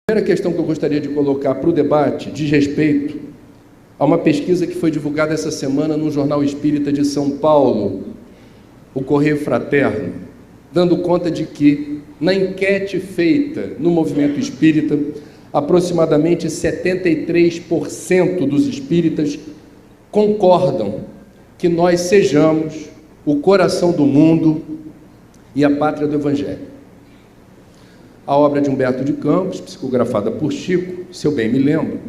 A primeira questão que eu gostaria de colocar para o debate diz respeito a uma pesquisa que foi divulgada essa semana no Jornal Espírita de São Paulo, o Correio Fraterno, dando conta de que, na enquete feita no movimento espírita, aproximadamente 73% dos espíritas concordam que nós sejamos o coração do mundo e a pátria do Evangelho. A obra de Humberto de Campos, psicografada por Chico, se eu bem me lembro,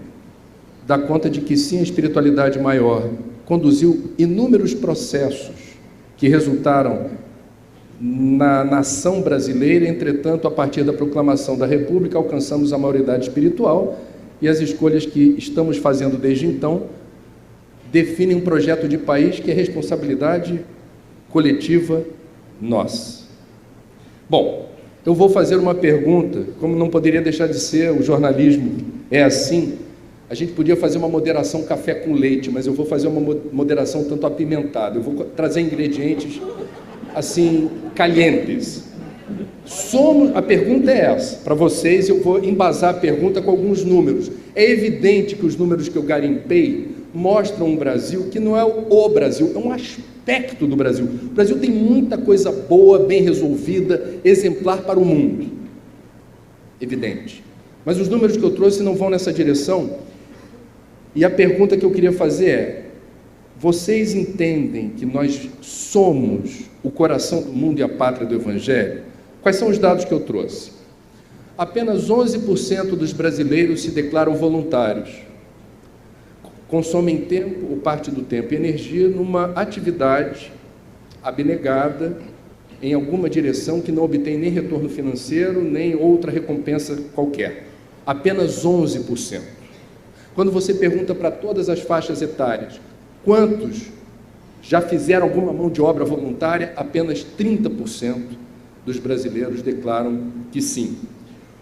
dá conta de que sim, a espiritualidade maior conduziu inúmeros processos que resultaram na nação brasileira. Entretanto, a partir da proclamação da República, alcançamos a maioridade espiritual e as escolhas que estamos fazendo desde então definem um projeto de país que é responsabilidade coletiva nossa. Bom, eu vou fazer uma pergunta, como não poderia deixar de ser, o jornalismo é assim, a gente podia fazer uma moderação café com leite, mas eu vou fazer uma moderação tanto apimentada, eu vou trazer ingredientes assim, calientes. A pergunta é essa, para vocês, eu vou embasar a pergunta com alguns números. É evidente que os números que eu garimpei mostram um Brasil que não é o Brasil, é um aspecto do Brasil. O Brasil tem muita coisa boa, bem resolvida, exemplar para o mundo. Evidente. Mas os números que eu trouxe não vão nessa direção. E a pergunta que eu queria fazer é: vocês entendem que nós somos o coração do mundo e a pátria do Evangelho? Quais são os dados que eu trouxe? Apenas 11% dos brasileiros se declaram voluntários. Consomem tempo, ou parte do tempo e energia, numa atividade abnegada em alguma direção que não obtém nem retorno financeiro, nem outra recompensa qualquer. Apenas 11%. Quando você pergunta para todas as faixas etárias, quantos já fizeram alguma mão de obra voluntária, apenas 30% dos brasileiros declaram que sim.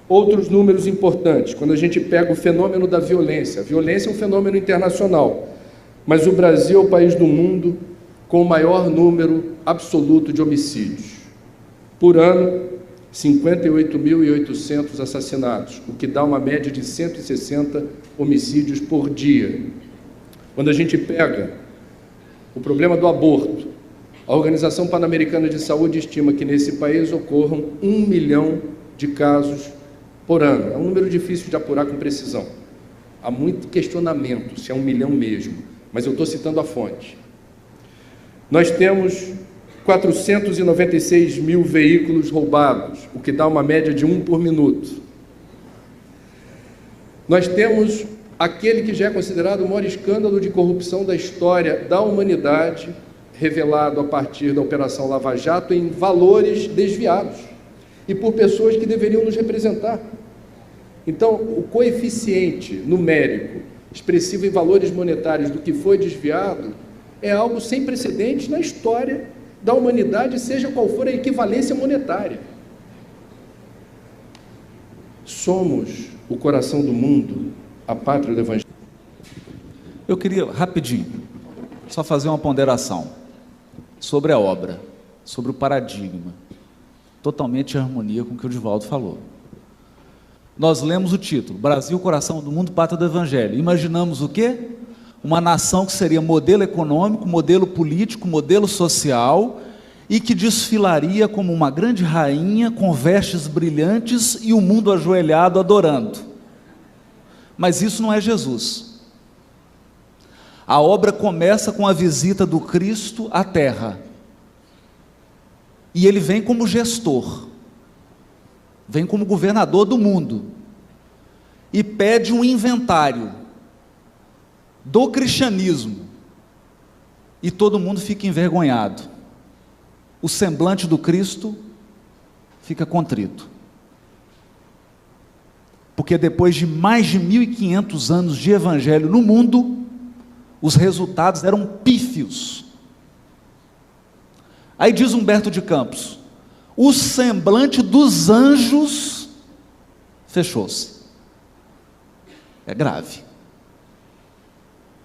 Outros números importantes, quando a gente pega o fenômeno da violência. A violência é um fenômeno internacional, mas o Brasil é o país do mundo com o maior número absoluto de homicídios. Por ano, 58.800 assassinatos, o que dá uma média de 160 homicídios por dia. Quando a gente pega o problema do aborto, a Organização Pan-Americana de Saúde estima que nesse país ocorram 1 milhão de casos por ano. É um número difícil de apurar com precisão. Há muito questionamento se é 1 milhão mesmo, mas eu estou citando a fonte. Nós temos 496 mil veículos roubados, o que dá uma média de 1 por minuto. Nós temos aquele que já é considerado o maior escândalo de corrupção da história da humanidade, revelado a partir da Operação Lava Jato em valores desviados e por pessoas que deveriam nos representar. Então, o coeficiente numérico expressivo em valores monetários do que foi desviado é algo sem precedentes na história da humanidade, seja qual for a equivalência monetária. Somos o coração do mundo, a pátria do Evangelho. Eu queria, rapidinho, só fazer uma ponderação sobre a obra, sobre o paradigma, totalmente em harmonia com o que o Divaldo falou. Nós lemos o título, Brasil, coração do mundo, pátria do Evangelho. Imaginamos o quê? Uma nação que seria modelo econômico, modelo político, modelo social, e que desfilaria como uma grande rainha com vestes brilhantes e o mundo ajoelhado adorando. Mas isso não é Jesus. A obra começa com a visita do Cristo à Terra. E ele vem como gestor, vem como governador do mundo, e pede um inventário do cristianismo, e todo mundo fica envergonhado. O semblante do Cristo fica contrito, porque depois de mais de 1.500 anos de evangelho no mundo, os resultados eram pífios. Aí diz Humberto de Campos, o semblante dos anjos fechou-se. É grave.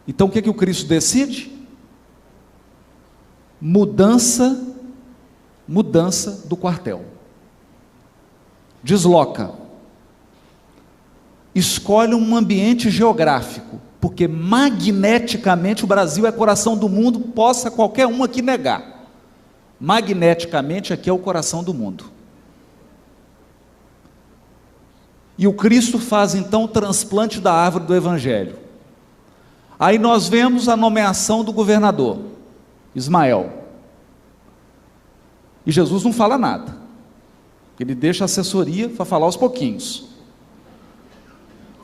Então o que o Cristo decide? Mudança do quartel. Desloca. escolhe um ambiente geográfico, porque magneticamente o Brasil é coração do mundo, possa qualquer um aqui negar. Magneticamente aqui é o coração do mundo. E o Cristo faz então o transplante da árvore do Evangelho. Aí nós vemos a nomeação do governador, Ismael. E Jesus não fala nada. Ele deixa a assessoria para falar aos pouquinhos.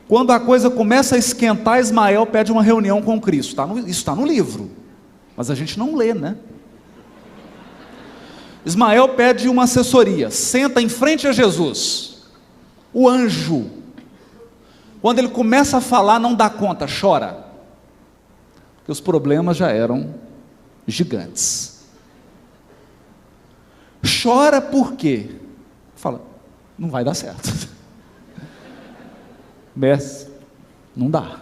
Quando a coisa começa a esquentar, Ismael pede uma reunião com Cristo. Isso está no livro, mas a gente não lê, né? Ismael pede uma assessoria, senta em frente a Jesus. O anjo, quando ele começa a falar, não dá conta, chora, porque os problemas já eram gigantes. Chora por quê? Fala, não vai dar certo. Mestre, não dá.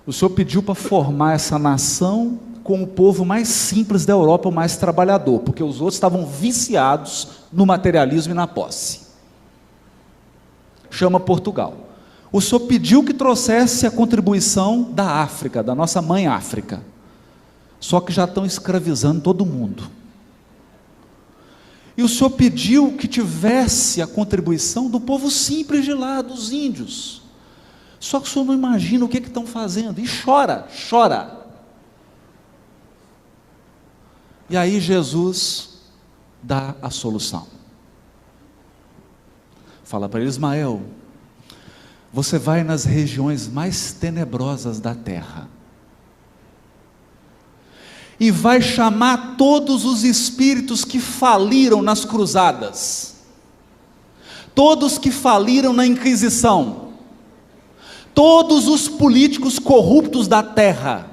O Senhor pediu para formar essa nação com o povo mais simples da Europa, o mais trabalhador, porque os outros estavam viciados no materialismo e na posse. Chama Portugal. O Senhor pediu que trouxesse a contribuição da África, da nossa mãe África. Só que já estão escravizando todo mundo. E o Senhor pediu que tivesse a contribuição do povo simples de lá, dos índios. Só que o Senhor não imagina o que estão fazendo. E chora, chora. E aí Jesus dá a solução. Fala para ele, Ismael, você vai nas regiões mais tenebrosas da terra e vai chamar todos os espíritos que faliram nas cruzadas, todos que faliram na Inquisição, todos os políticos corruptos da terra,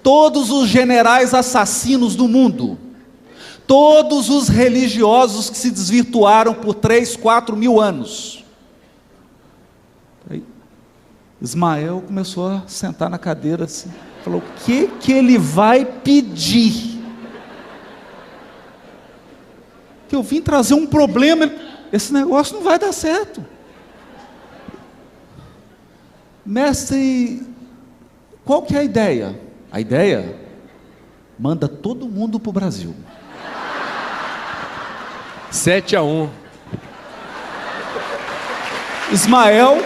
todos os generais assassinos do mundo, todos os religiosos que se desvirtuaram por 3, 4 mil anos. Aí, Ismael começou a sentar na cadeira assim, falou, o que ele vai pedir? Que eu vim trazer um problema, esse negócio não vai dar certo. Mestre, qual que é a ideia? A ideia? Manda todo mundo para o Brasil. 7-1. Ismael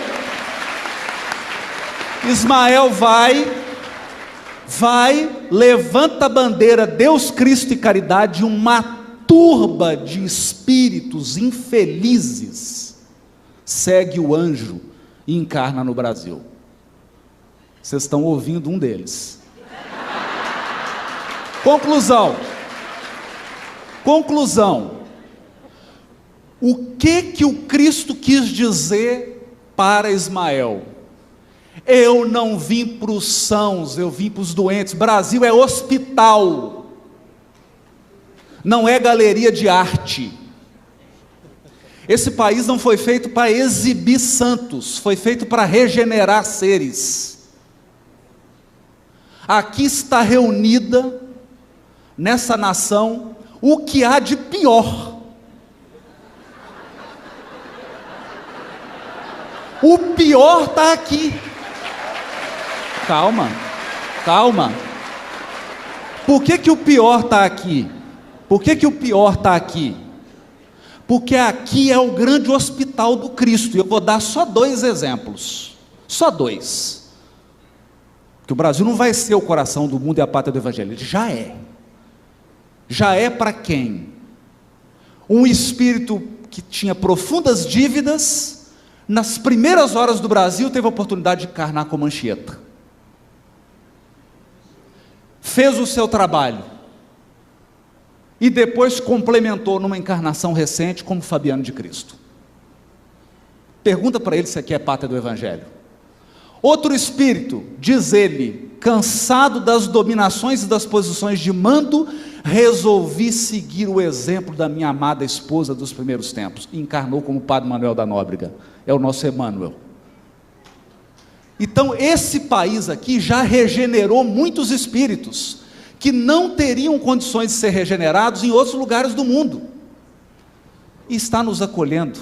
vai, levanta a bandeira Deus, Cristo e caridade, uma turba de espíritos infelizes segue o anjo e encarna no Brasil. Vocês estão ouvindo um deles. Conclusão. O que o Cristo quis dizer para Ismael? Eu não vim para os sãos, eu vim para os doentes. Brasil é hospital, não é galeria de arte. Esse país não foi feito para exibir santos, foi feito para regenerar seres. Aqui está reunida, nessa nação, o que há de pior. O pior está aqui. Calma. Por que o pior está aqui? Porque aqui é o grande hospital do Cristo. E eu vou dar só 2 exemplos. Só 2. Porque o Brasil não vai ser o coração do mundo e a pátria do Evangelho. Ele já é. Já é para quem? Um espírito que tinha profundas dívidas, nas primeiras horas do Brasil, teve a oportunidade de encarnar como Anchieta. Fez o seu trabalho. E depois complementou numa encarnação recente como Fabiano de Cristo. Pergunta para ele se aqui é pátria do Evangelho. Outro espírito, diz ele, cansado das dominações e das posições de mando, resolvi seguir o exemplo da minha amada esposa dos primeiros tempos. E encarnou como Padre Manuel da Nóbrega. É o nosso Emmanuel. Então esse país aqui já regenerou muitos espíritos que não teriam condições de ser regenerados em outros lugares do mundo, e está nos acolhendo.